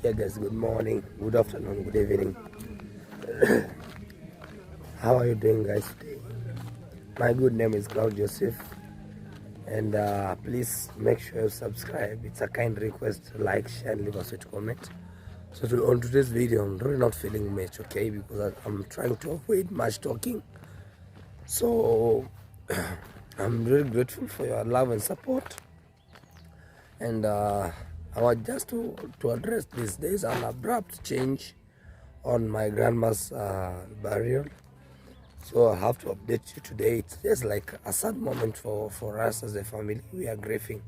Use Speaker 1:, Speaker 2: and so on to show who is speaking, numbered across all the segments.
Speaker 1: Yeah guys, good morning, good afternoon, good evening. How are you doing guys today? My good name is Claude and please make sure you subscribe. It's a kind request. Like, share and leave us a comment. So on today's video, I'm really not feeling much, okay, because I'm trying to avoid much talking. So I'm really grateful for your love and support, and I want just to address this. There is an abrupt change on my grandma's burial, so I have to update you today. It's just like a sad moment for us as a family. We are grieving,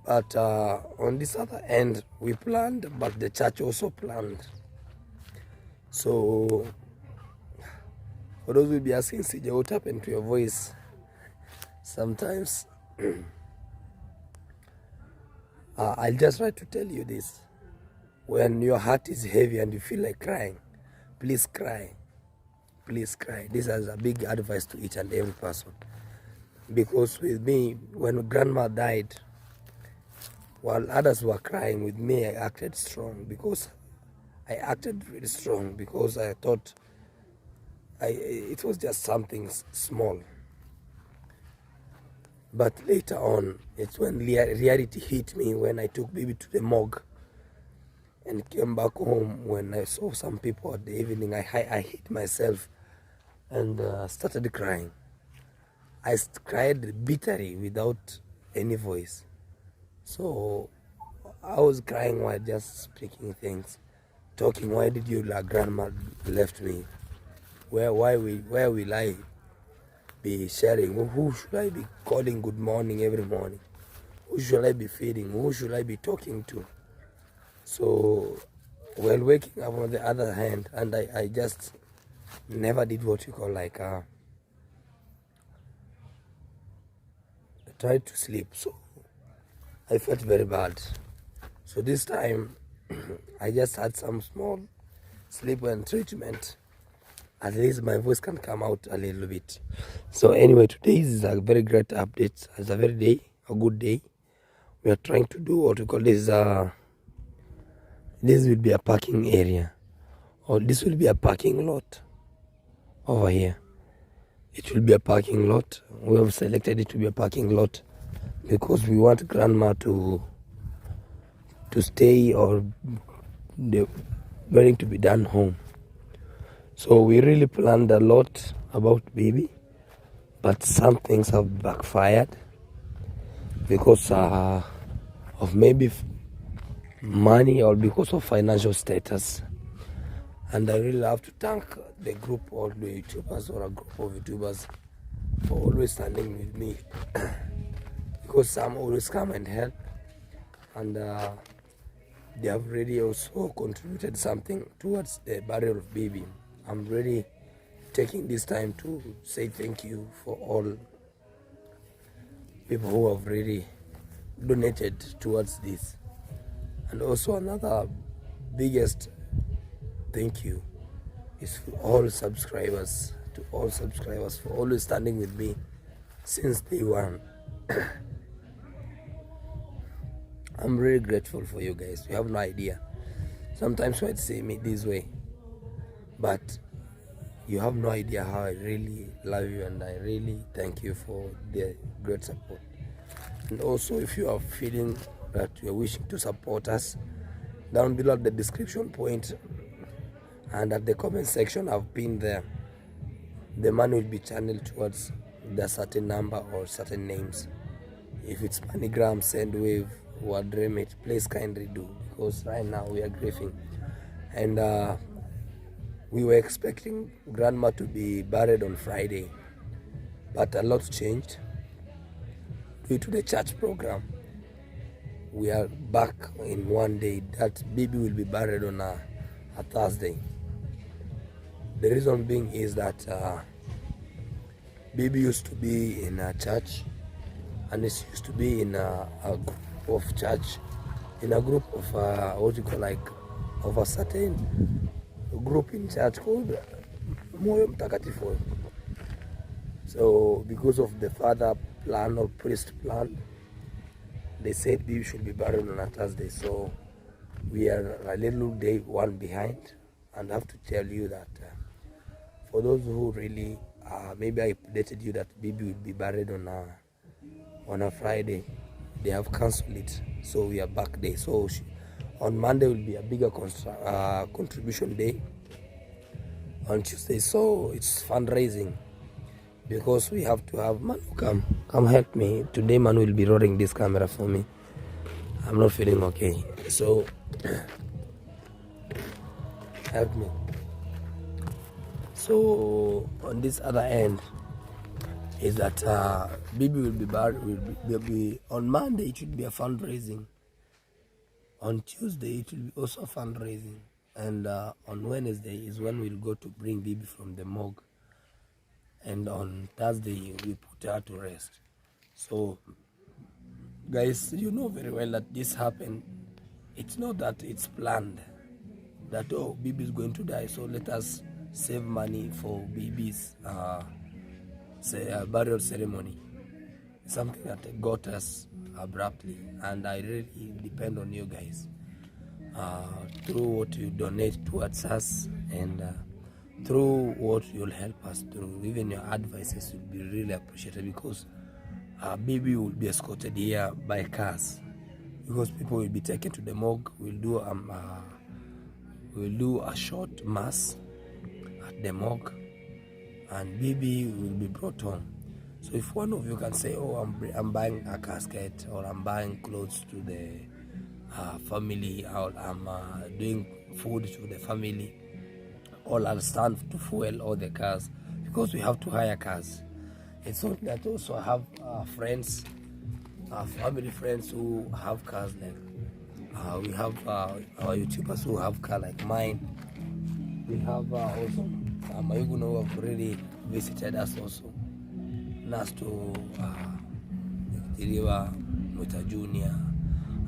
Speaker 1: but on this other end, we planned, but the church also planned. So for those who will be asking, CJ, what happened to your voice? Sometimes I'll just try to tell you this. When your heart is heavy and you feel like crying, please cry. Please cry. This is a big advice to each and every person. Because with me, when grandma died, while others were crying, with me, I acted strong. Because I acted really strong because I thought it was just something small. But later on, it's when reality hit me, when I took Bibi to the morgue and came back home. When I saw some people at the evening, I hit myself and started crying. I cried bitterly without any voice. So I was crying while just speaking things, talking. Why did you, like grandma left me? Where will I be sharing? Who should I be calling good morning every morning? Who should I be feeding? Who should I be talking to? So when waking up on the other hand, and I just never did what you call like tried to sleep. So I felt very bad. So this time I just had some small sleep and treatment. At least my voice can come out a little bit. So anyway, today is a very great update. It's a good day. We are trying to do what we call this. This will be a parking area, or this will be a parking lot over here. It will be a parking lot. We have selected it to be a parking lot because we want grandma to stay, or the wedding to be done home. So we really planned a lot about Bibi, but some things have backfired because of maybe money or because of financial status. And I really have to thank the group or the YouTubers or a group of YouTubers for always standing with me because some always come and help, and they have really also contributed something towards the burial of Bibi. I'm really taking this time to say thank you for all people who have really donated towards this. And also another biggest thank you is for all subscribers, for always standing with me since day one. I'm really grateful for you guys. You have no idea. Sometimes you might say me this way, but you have no idea how I really love you, and I really thank you for the great support. And also, if you are feeling that you are wishing to support us, down below at the description point and at the comment section, I've pinned there. The money will be channeled towards the certain number or certain names. If it's MoneyGram, Sendwave, Word Remit, please kindly do, because right now we are grieving. And we were expecting grandma to be buried on Friday, but a lot changed due to the church program. We are back in one day. That Bibi will be buried on a Thursday. The reason being is that Bibi used to be in a church, and it used to be in a group of church, in a group of what you call like of a certain group in church called Moyo Mtakatifu. So because of the father plan or priest plan, they said Bibi should be buried on a Thursday. So we are a little day one behind, and I have to tell you that for those who really maybe I updated you that Bibi will be buried on a Friday. They have cancelled it, so we are back day. So on Monday will be a bigger contribution day. On Tuesday, so it's fundraising, because we have to have Manu come help me today. Manu will be rolling this camera for me. I'm not feeling okay, so help me. So on this other end is that Bibi will be on Monday. It will be a fundraising. On Tuesday it will be also fundraising, and on Wednesday is when we'll go to bring Bibi from the morgue, and on Thursday we put her to rest. So guys, you know very well that this happened. It's not that it's planned that, oh, Bibi is going to die, so let us save money for Bibi's burial ceremony. Something that got us abruptly, and I really depend on you guys through what you donate towards us, and through what you'll help us through. Even your advices will be really appreciated, because Bibi will be escorted here by cars, because people will be taken to the morgue. We'll do a short mass at the morgue, and Bibi will be brought home. So if one of you can say, oh, I'm buying a casket, or I'm buying clothes to the family, or I'm doing food to the family, or I'll stand to fuel all the cars, because we have to hire cars. It's not that also I have friends, family friends who have cars. Like we have our YouTubers who have cars like mine. We have also Mayuguno who have really visited us also. Nasto, Tiriwa, Mota Junior,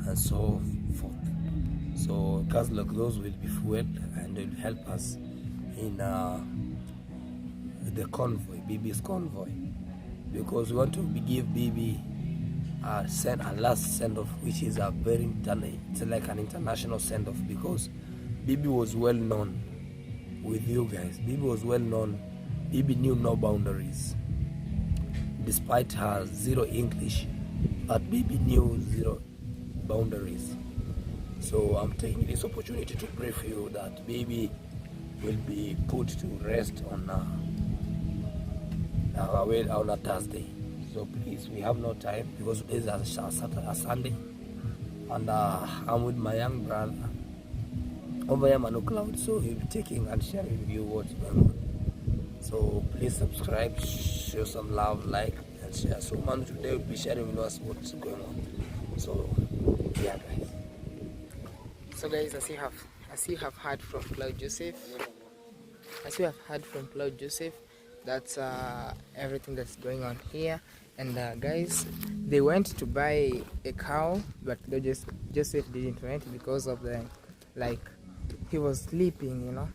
Speaker 1: and so forth. So cars like those will be fueled, and will help us in the convoy, Bibi's convoy, because we want to give Bibi a last send-off, which is a very it's like an international send-off, because Bibi was well known with you guys. Bibi was well known. Bibi knew no boundaries, despite her zero English, but Bibi knew zero boundaries. So I'm taking this opportunity to pray for you that Bibi will be put to rest on a Thursday. So please, we have no time, because today is a Sunday, and I'm with my young brother over here, Manu Claude, so he'll be taking and sharing with you what's going on. So please subscribe, show some love, like and share. So Manu today will be sharing with us what's going on. So yeah, guys.
Speaker 2: So guys, as you have heard from Claude Joseph, that's everything that's going on here. And guys, they went to buy a cow, but Joseph didn't went because of he was sleeping, you know.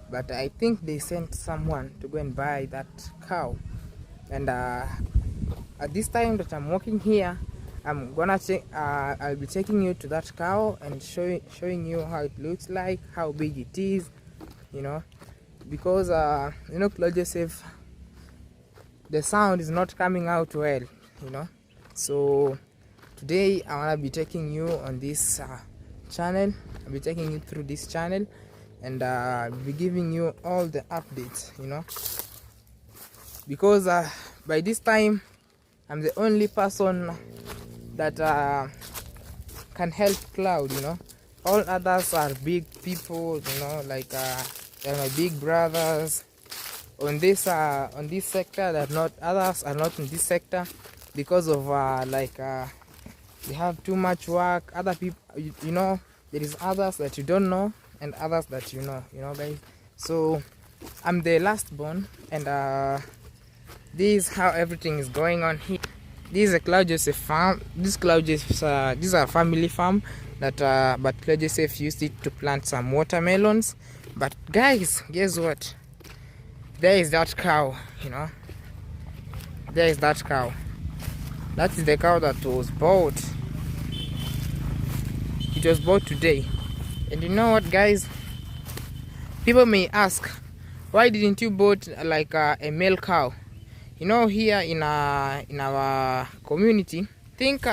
Speaker 2: But I think they sent someone to go and buy that cow. And at this time that I'm walking here, I'm gonna I'll be taking you to that cow and showing you how it looks like, how big it is, you know, because you know, Claude Joseph, the sound is not coming out well, you know. So today I wanna be taking you on this channel. I'll be taking you through this channel, and I'll be giving you all the updates, you know, because by this time I'm the only person that can help Claude, you know. All others are big people, you know, like they're my big brothers on this sector. That not others are not in this sector because of they have too much work. Other people, you know, there is others that you don't know and others that you know, guys. So I'm the last born, and this is how everything is going on here. This is a Claude Joseph farm. This is a family farm that but Claude Joseph used it to plant some watermelons. But guys, guess what? There is that cow, you know. There is that cow. That is the cow that was bought. It was bought today. And you know what, guys, people may ask, why didn't you bought like a male cow? You know, here in our community, I think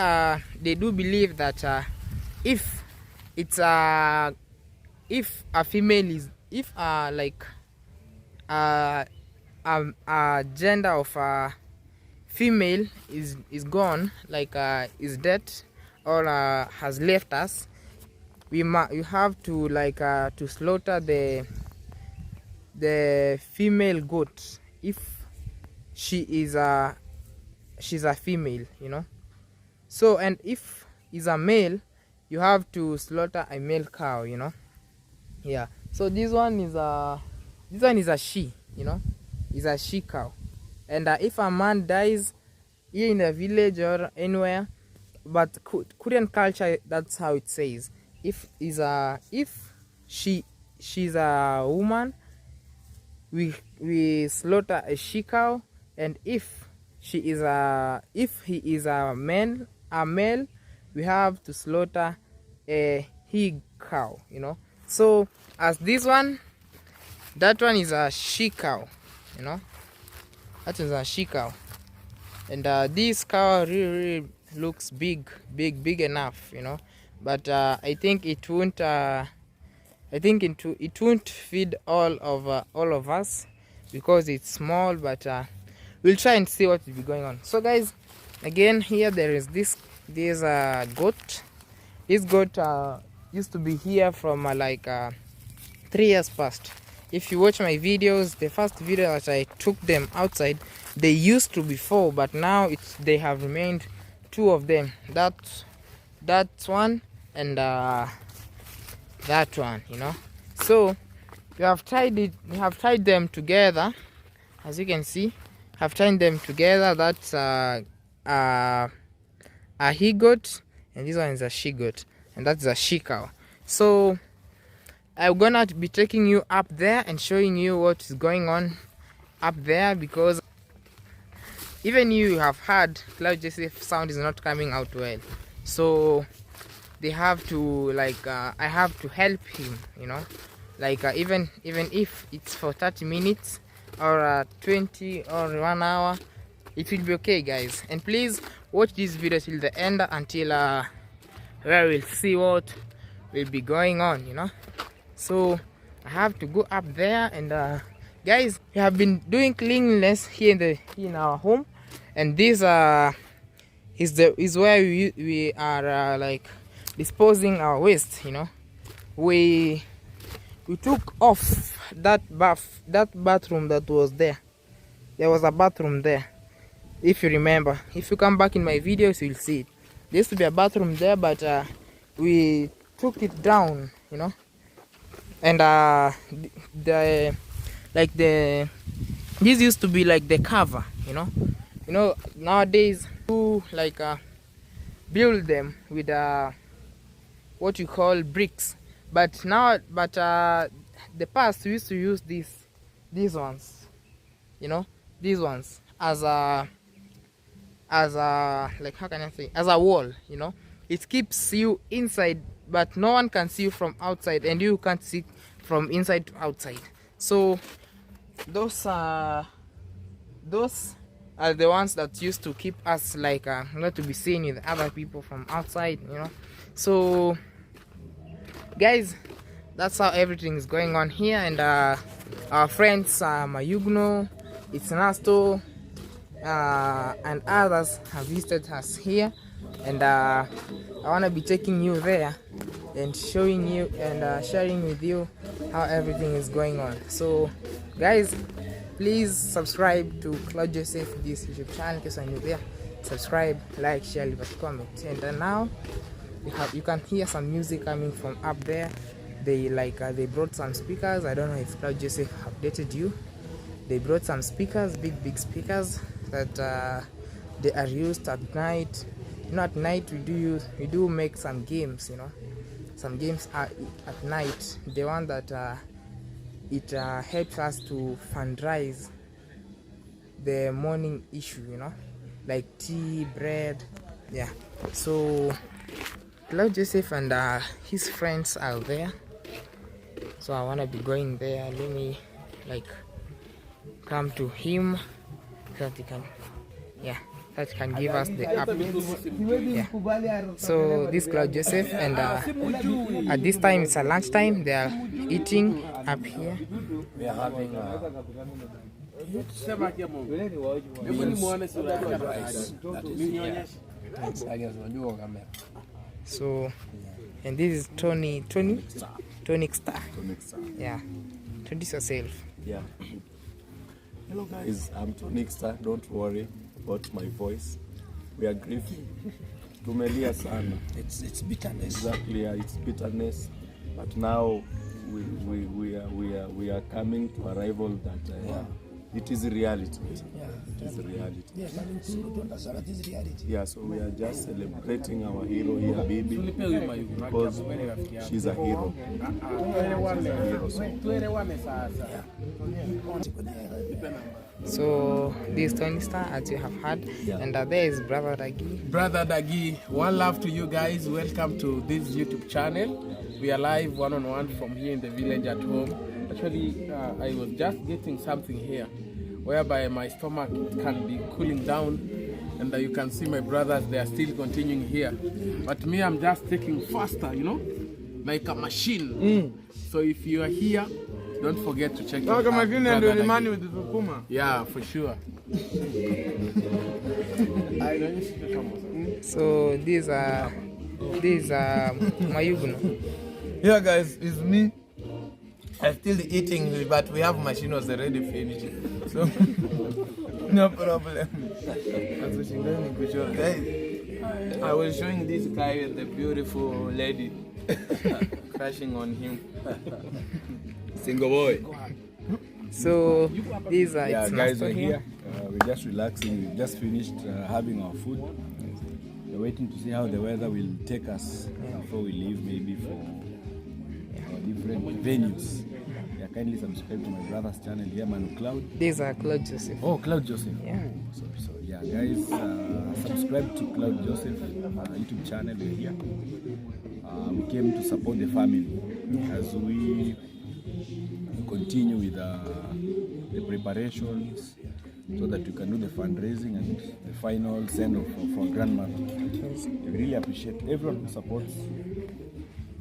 Speaker 2: they do believe that if it's if a female is, if like a gender of a female is gone, like is dead or has left us, you have to like to slaughter the female goat if she's a female, you know. So, and if is a male, you have to slaughter a male cow, you know. Yeah, so this one is a she, you know, is a she cow. And if a man dies here in the village or anywhere, but Korean culture, that's how it says, if she's a woman, we slaughter a she cow, and if he is a male, we have to slaughter a he cow, you know. So as this one, that one is a she cow, you know, that is a she cow. And this cow really looks big enough, you know, but I think it won't it won't feed all of us because it's small, but we'll try and see what will be going on. So guys, again, here there is this goat. This goat used to be here from like 3 years past. If you watch my videos, the first video that I took them outside, they used to be 4, but now they have remained 2 of them. That one and that one, you know. So we have tied them together, as you can see. Have tied them together. That's a he goat, and this one is a she goat, and that's a she cow. So I'm gonna be taking you up there and showing you what is going on up there, because even you have heard Claude Joseph sound is not coming out well. So they have to like I have to help him, you know, like even if it's for 30 minutes or 20 or 1 hour, it will be okay, guys. And please watch this video till the end until where we'll see what will be going on, you know. So I have to go up there, and guys, we have been doing cleanliness here in our home, and this is where we are like disposing our waste, you know. We took off that bathroom that was there. There was a bathroom there, if you remember. If you come back in my videos, you'll see it. There used to be a bathroom there, but we took it down, you know. And this used to be like the cover, you know. Nowadays you like build them with what you call bricks, but the past we used to use these ones, you know, these ones as a like, how can I say, as a wall, you know. It keeps you inside, but no one can see you from outside, and you can't see from inside to outside. So those are the ones that used to keep us like not to be seen with other people from outside, you know. So guys, that's how everything is going on here. And our friends Mayugno, it's Nasto, and others have visited us here, and I want to be taking you there and showing you and sharing with you how everything is going on. So guys, please subscribe to Claude Joseph, this YouTube channel, in case you're new there. Subscribe, like, share, leave a comment. And now you can hear some music coming from up there. They brought some speakers. I don't know if Claude Joseph updated you. They brought some speakers, big speakers that they are used at night. You know, at night we do make some games, you know. Some games are at night. The one that it helps us to fundraise the morning issue, you know, like tea, bread, yeah. So Claude Joseph and his friends are there. So I want to be going there. Let me like come to him so that he can, that can give us the updates. Yeah. So this Claude Joseph, and at this time it's a lunchtime. They are eating up here.
Speaker 1: We are having beans and rice. That is here.
Speaker 2: So, and this is Tony Star. Yeah, introduce yourself.
Speaker 3: Yeah. Hello guys, I'm Tony Star. Don't worry about my voice. We are grieving. Tumelia sana.
Speaker 1: It's bitterness.
Speaker 3: Exactly, yeah, it's bitterness. But now we are coming to arrival that it is reality.
Speaker 1: Yeah.
Speaker 3: It is reality.
Speaker 1: Yes, I mean, to understand that is reality.
Speaker 3: Yeah, so we are just celebrating our hero here, Bibi, because she's a hero.
Speaker 2: So this is Tony Star, as you have heard, and there is Brother Dagi.
Speaker 4: Brother Dagi, one love to you guys. Welcome to this YouTube channel. We are live one-on-one from here in the village at home. Actually, I was just getting something here, whereby my stomach can be cooling down, and you can see my brothers, they are still continuing here. But me, I'm just taking faster, you know, like a machine. So if you are here, don't forget to check it out. Yeah, for sure.
Speaker 2: So these are Mayugno.
Speaker 5: Yeah guys, it's me. I'm still eating, but we have machinos already finished. So no problem. Guys, I was showing this guy the beautiful lady crashing on him. Single boy.
Speaker 2: So these are
Speaker 3: Guys, we're here. We're just relaxing. We just finished having our food. We're waiting to see how the weather will take us before we leave, maybe for different venues. Yeah, kindly subscribe to my brother's channel here, Claude.
Speaker 2: These are Claude Joseph.
Speaker 3: Oh, Claude Joseph.
Speaker 2: Yeah.
Speaker 3: So yeah, guys, subscribe to Claude Joseph YouTube channel. We're here. We came to support the family as we continue with the preparations so that we can do the fundraising and the final send-off for grandmother. We really appreciate everyone who supports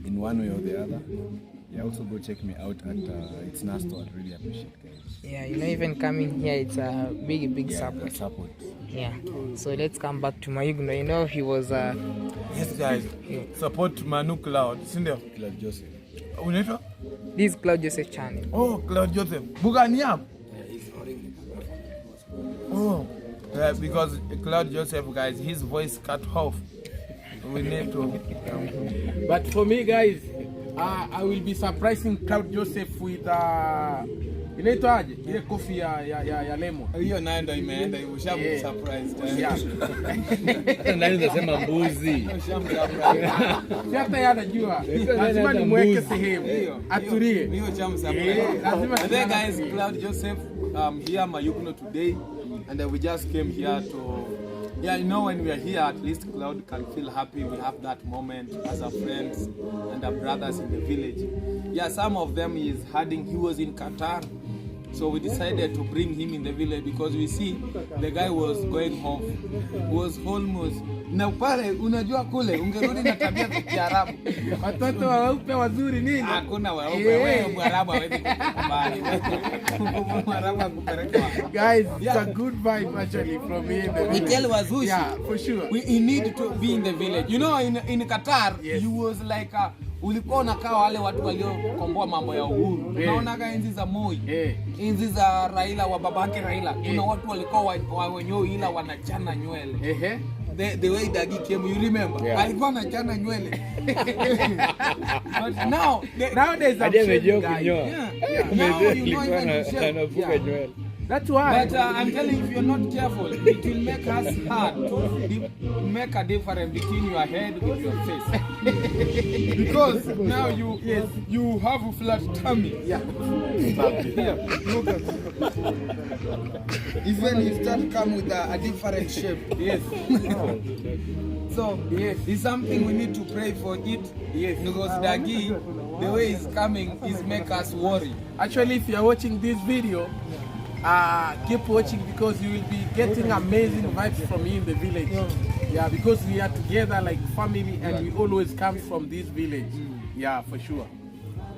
Speaker 3: in one way or the other. Yeah, also go check me out at It's Nasto. I really appreciate it, guys.
Speaker 2: Yeah, you know, even coming here, it's a big support. Yeah. So let's come back to Mayugno. You know, he was
Speaker 5: Yes guys, support Manu Claude. Sindio?
Speaker 3: Claude Joseph.
Speaker 5: Unaitwa?
Speaker 2: this Claude Joseph channel.
Speaker 5: Oh, Claude Joseph. Bugania. Oh, yeah, because Claude Joseph, guys, his voice cut off. We need to.
Speaker 4: But for me, guys, I will be surprising Claude Joseph with inaitwaje ile kofi ya lemon.
Speaker 5: Hiyo nayo ndo imeenda, ushamu surprise.
Speaker 4: Yeah.
Speaker 6: Nani unasema mbuzi?
Speaker 4: Hata yeye anajua. Lazima nimweke sehemu atulie.
Speaker 5: Hiyo chamu surprise.
Speaker 4: Lazima.
Speaker 5: And then guys, Claude Joseph here Mayugno today, and we just came here to, you know, when we are here, at least Claude can feel happy. We have that moment as our friends and our brothers in the village. Yeah, some of them is hiding. He was in Qatar, so we decided to bring him in the village because we see the guy was going home, was almost na pale. Unajua kule ungerudi na tabia za Kiarabu,
Speaker 4: Watoto waupe wazuri nini?
Speaker 5: hakuna waupe. Wewe Mwarabu hawezi kukubali. Mwarabu akupeleka.
Speaker 4: Guys, it's a good vibe actually from me in the village.
Speaker 5: Tell Wazushi.
Speaker 4: Yeah, for sure.
Speaker 5: We need to be in the village. You know, in Qatar,
Speaker 4: Yes.
Speaker 5: you was like ulikuwa unakaa wale watu waliokomboa mambo ya uhuru. Unaonaga enzi za Moi, enzi za Raila, wa babake Raila. Kuna watu walikuwa wenyewe ila wanachana nywele. The way Dagi came, you remember? Alikuwa anachana nywele. But now,
Speaker 4: Nowadays I'm shaving, guys.
Speaker 5: now you know even to shave.
Speaker 4: That's why.
Speaker 5: But I'm telling you, if you're not careful, it will make us hard to make a difference between your head with your face. Because now you have a flat tummy.
Speaker 4: Yeah.
Speaker 5: Look at even you start come with a different shape.
Speaker 4: Yes.
Speaker 5: So it's something we need to pray for it.
Speaker 4: Yes.
Speaker 5: Because Dagi, the way he's coming, is make us worry.
Speaker 4: Actually, if you are watching this video, keep watching because you will be getting amazing vibes from me in the village. Yeah, because we are together like family and we always come from this village. Yeah, for sure.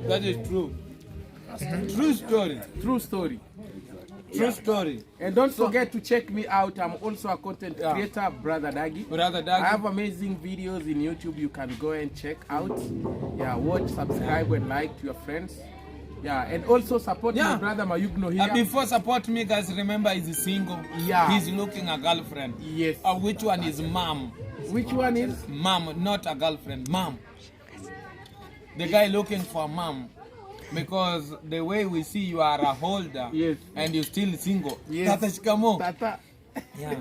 Speaker 5: That is true. True story.
Speaker 4: True story.
Speaker 5: True story.
Speaker 4: And don't forget to check me out. I'm also a content creator, Brother Dagi.
Speaker 5: Brother
Speaker 4: I
Speaker 5: Dagi.
Speaker 4: have amazing videos in YouTube you can go and check out. Yeah, watch, subscribe, and like to your friends. Yeah, and also support my brother Mayugno here.
Speaker 5: Before support me, guys, remember he's single.
Speaker 4: Yeah.
Speaker 5: He's looking a girlfriend.
Speaker 4: Yes.
Speaker 5: Which one is mom?
Speaker 4: Which one is?
Speaker 5: Mom, not a girlfriend. Mom. The guy looking for mom. Because the way we see you are a holder and you're still single.
Speaker 4: Yes.
Speaker 5: Tata Shikamo.
Speaker 4: Tata.
Speaker 5: Yeah.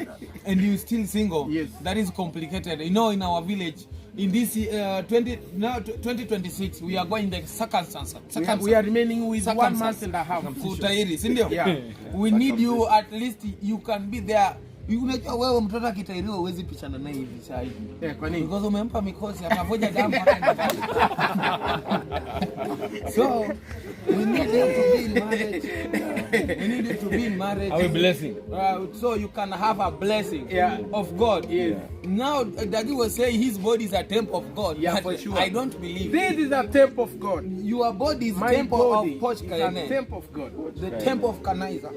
Speaker 5: And you're still single.
Speaker 4: Yes.
Speaker 5: That is complicated. You know, in our village, in this 2026, we are going the circumstance.
Speaker 4: We are remaining with 1 month and a half.
Speaker 5: Kutairi, si ndio?
Speaker 4: Yeah.
Speaker 5: We need you, at least you can be there. Unajua wewe mtoto akitairiwa huwezi pichana naye hivi saa hivi.
Speaker 4: Kwa nini?
Speaker 5: Because umempa mikosi akavoja damu hata. So we need you to be in marriage. We need you to be in marriage.
Speaker 6: Have a blessing.
Speaker 5: So you can have a blessing of God.
Speaker 4: Yes.
Speaker 5: Now Dagi was saying his body is a temple of God.
Speaker 4: Yeah,
Speaker 5: But
Speaker 4: for sure.
Speaker 5: I don't believe.
Speaker 4: This is a temple of God.
Speaker 5: Your body is
Speaker 4: My
Speaker 5: temple
Speaker 4: body
Speaker 5: of Poch
Speaker 4: is a
Speaker 5: Kayane.
Speaker 4: temple of God.
Speaker 5: The temple of Kanaiza.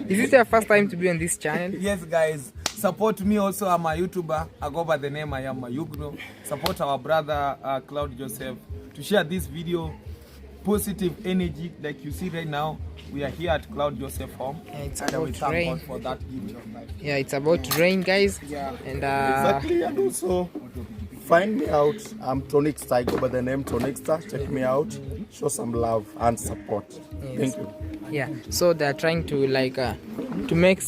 Speaker 2: Is this your first time to be on this channel?
Speaker 5: Yes, guys. Support me also. I'm a YouTuber. I go by the name I am Mayugno. Support our brother Claude Joseph to share this video. Positive energy, like you see right now. We are here at Claude Joseph home.
Speaker 2: Yeah, it's
Speaker 5: and we
Speaker 2: about
Speaker 5: thank
Speaker 2: rain.
Speaker 5: God for that gift of life.
Speaker 2: Yeah, it's about to rain, guys. And
Speaker 7: Exactly, and also find me out. I'm Tronixter. I go by the name Tronixter. Check me out. Show some love and support. Thank you.
Speaker 2: yeah, so they're trying to like to make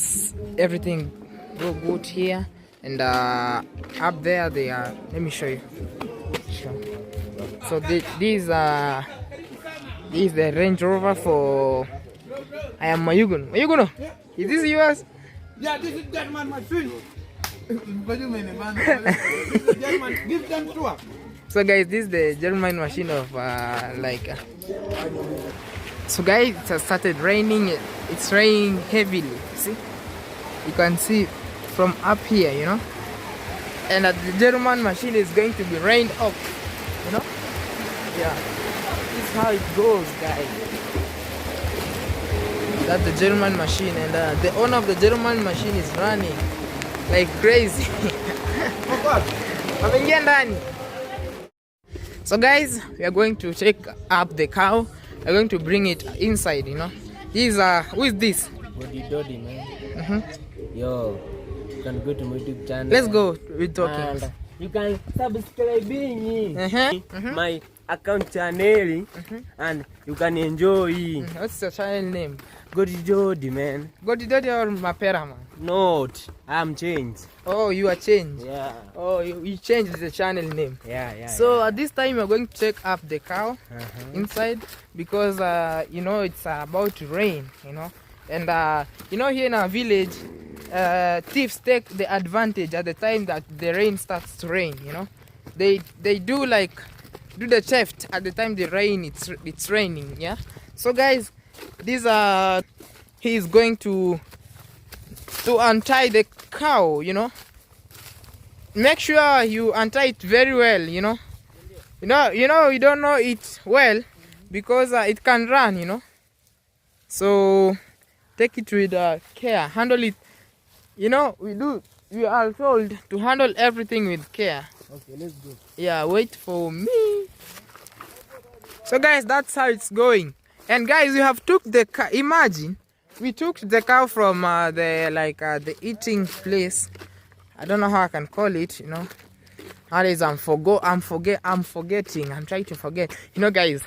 Speaker 2: everything go good here, and up there they are. Let me show you. So this is the Range Rover for I am Mayuguno. Mayuguno, is this yours?
Speaker 5: Yeah, this is German machine. Give them to her.
Speaker 2: So guys, this is the German machine of so guys, it has started raining. It's raining heavily. See, you can see from up here, you know, and the German machine is going to be rained off, you know. Yeah, this is how it goes, guys. That's the German machine, and the owner of the German machine is running like crazy. Wameingia ndani. So guys, we are going to take up the cow. We're going to bring it inside, you know. He's who is this?
Speaker 8: Dodi, man. Yo, you can go to my YouTube channel.
Speaker 2: Let's go. We're talking.
Speaker 8: And you can subscribe my account channel and you can enjoy.
Speaker 2: What's your channel name?
Speaker 8: Dodi, man.
Speaker 2: Dodi or Mapera, man?
Speaker 8: Not, I'm changed.
Speaker 2: Oh, you are changed.
Speaker 8: Yeah.
Speaker 2: Oh, you changed the channel name.
Speaker 8: Yeah.
Speaker 2: So at this time we're going to take up the cow inside because you know it's about to rain, you know, and you know here in our village thieves take the advantage at the time that the rain starts to rain, you know. They do the theft at the time the rain it's raining, yeah. So guys, these are he is going to untie the cow, you know. Make sure you untie it very well, you know. You don't know it well because it can run, you know. So take it with care, handle it. You know, we are told to handle everything with care.
Speaker 8: Okay, let's go.
Speaker 2: Yeah, wait for me. So guys, that's how it's going. And guys, we have took the cow. Imagine we took the cow from the eating place. I don't know how I can call it, you know. Nowadays I'm forgetting. I'm trying to forget. You know, guys,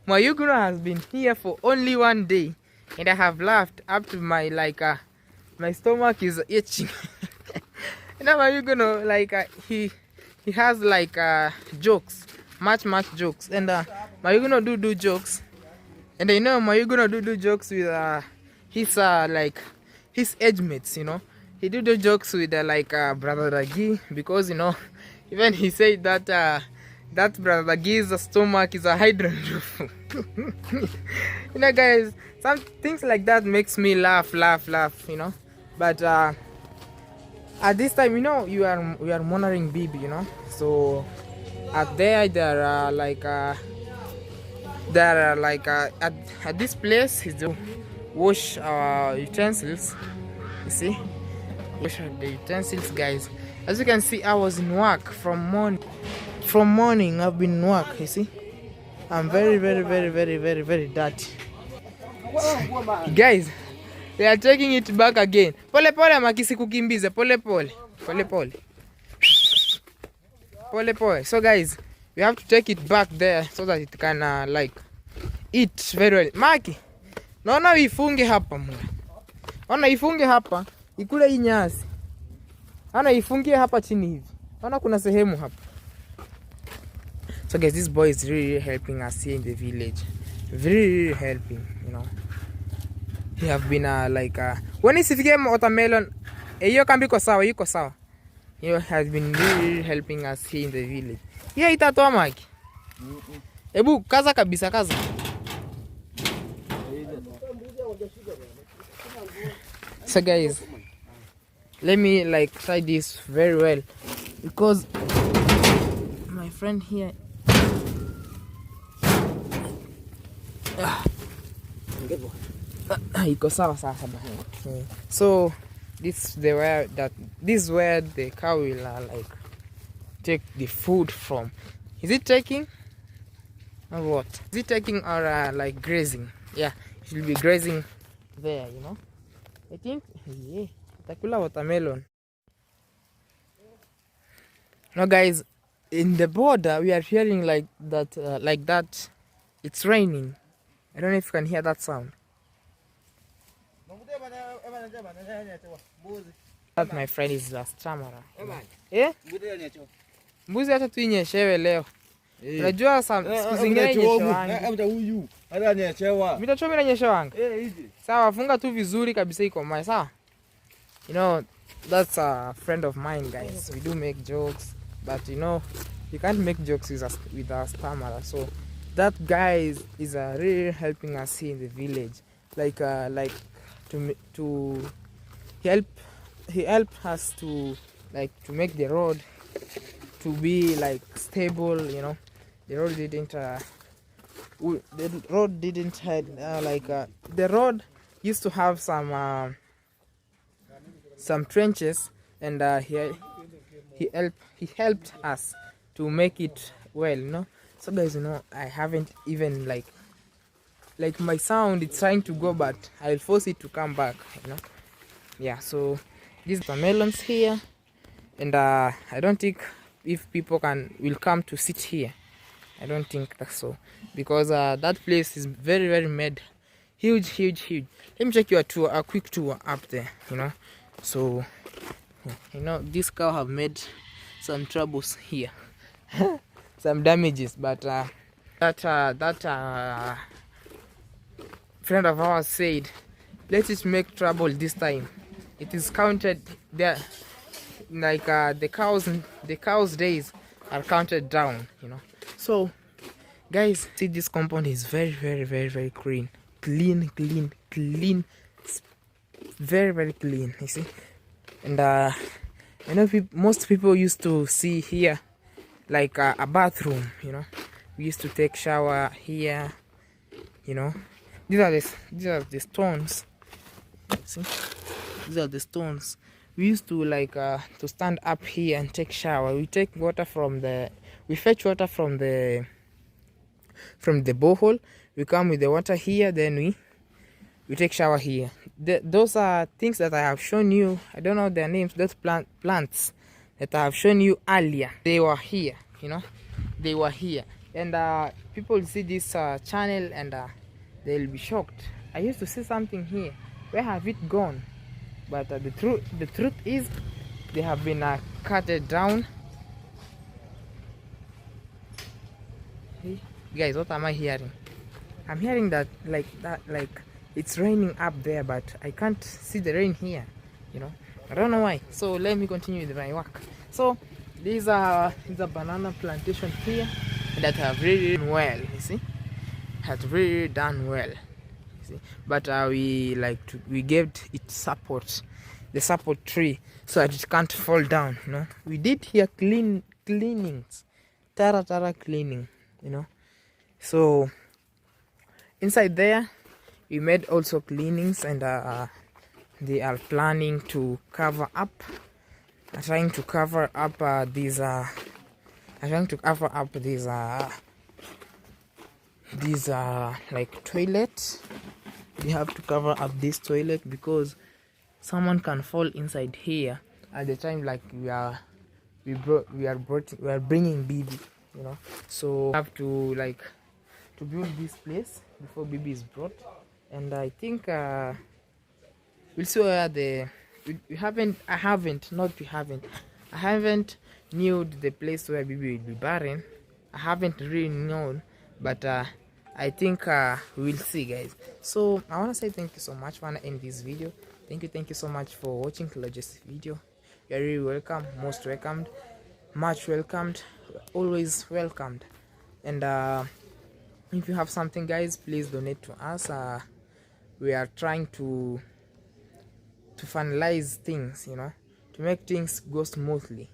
Speaker 2: Mayugno has been here for only 1 day, and I have laughed up to my my stomach is itching. You know, Mayugno he has jokes, much jokes, and Mayugno do jokes, and you know Mayugno do jokes with his age mates, you know. he do the jokes with brother Ragi, because you know, even he said that that brother Ragi's stomach is a hydrant. You know, guys, some things like that makes me laugh, you know. But at this time, you know, we are monitoring Bibi, you know. So at there are at this place is to wash our utensils. You see, wash the utensils, guys. As you can see, I was in work from morning. I've been in work. You see, I'm very dirty. Guys, they are taking it back again. Pole pole makisi kukimbize. Pole pole. So guys, we have to take it back there so that it can eat very well. Maki, naona ifunge hapa mwana. Naona ifunge hapa, ikule hii nyasi. Naona ifungie hapa chini hivi. Naona kuna sehemu hapa. So guys, this boy is really helping us here in the village. Very helping, you know. He have been when isifike watermelon, hiyo kambi iko sawa. He has been really helping us here in the village. Hiyo itatoa Maki. Ebu kaza kabisa kaza. So guys, let me try this very well, because my friend here iko sawa sasa. So this is where the cow will take the food from. Is it taking or what? Is it taking or grazing? Yeah, it will be grazing there, you know. I think, yeah, takula watermelon. Now guys, in the border we are hearing that it's raining. I don't know if you can hear that sound. That, my friend, is a stammerer. Eh? Mbuzi hata tu inyeshewe leo. Unajua siku zingine inyeshewa. Mitachomi na nyeshewa. Sawa, funga tu vizuri kabisa iko mai, sawa? You know, that's a friend of mine, guys. We do make jokes, but you know, you can't make jokes with a stammerer. So that guy is really helping us here in the village. He helped us to make the road to be stable, you know. The road used to have some trenches, and he helped us to make it well, you know. So guys, you know, I haven't even like my sound, it's trying to go, but I'll force it to come back, you know. Yeah, so these are melons here, and I don't think if people will come to sit here. I don't think that's so, because that place is very mad, huge. Let me take you a quick tour up there, you know. So you know, this cow have made some troubles here. Some damages, but that friend of ours said, let it make trouble this time. It is counted there, the cows days are counted down, you know. So guys, see, this compound is very clean, very clean, you see. And you know, most people used to see here a bathroom, you know. We used to take shower here, you know. These are the stones. See, these are the stones. We used to to stand up here and take shower. We take water we fetch water from the borehole. We come with the water here, then we take shower here. Those are things that I have shown you. I don't know their names. Those plants that I have shown you earlier, they were here, you know. They were here, and people see this channel and they'll be shocked. I used to see something here. Where have it gone? But the truth is, they have been cut down. Hey guys, what am I hearing? I'm hearing that it's raining up there, but I can't see the rain here, you know. I don't know why. So let me continue with my work. So these are the banana plantation here that have really done well. You see, has really done well. You see, but we gave it support, the support tree, so that it can't fall down. You know, we did here cleanings, tara cleaning. You know, so inside there we made also cleanings, and they are planning to cover up, trying to cover up these like toilets. They have to cover up this toilet because someone can fall inside here at the time like we are bringing Bibi, you know. So we have to build this place before Bibi is brought, and I think we'll see where I haven't knew the place where Bibi will be buried. I haven't really known, but I think we'll see, guys. So I want to say thank you so much for ending this video. Thank you so much for watching Claude's video. You're really welcome, most welcomed, much welcomed, always welcomed. And if you have something, guys, please donate to us. We are trying to finalize things, you know, to make things go smoothly.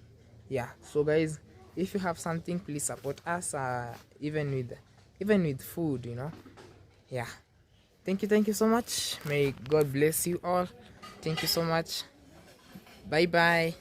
Speaker 2: Yeah, so guys, if you have something, please support us, even with food, you know. Yeah, thank you so much. May God bless you all. Thank you so much. Bye bye.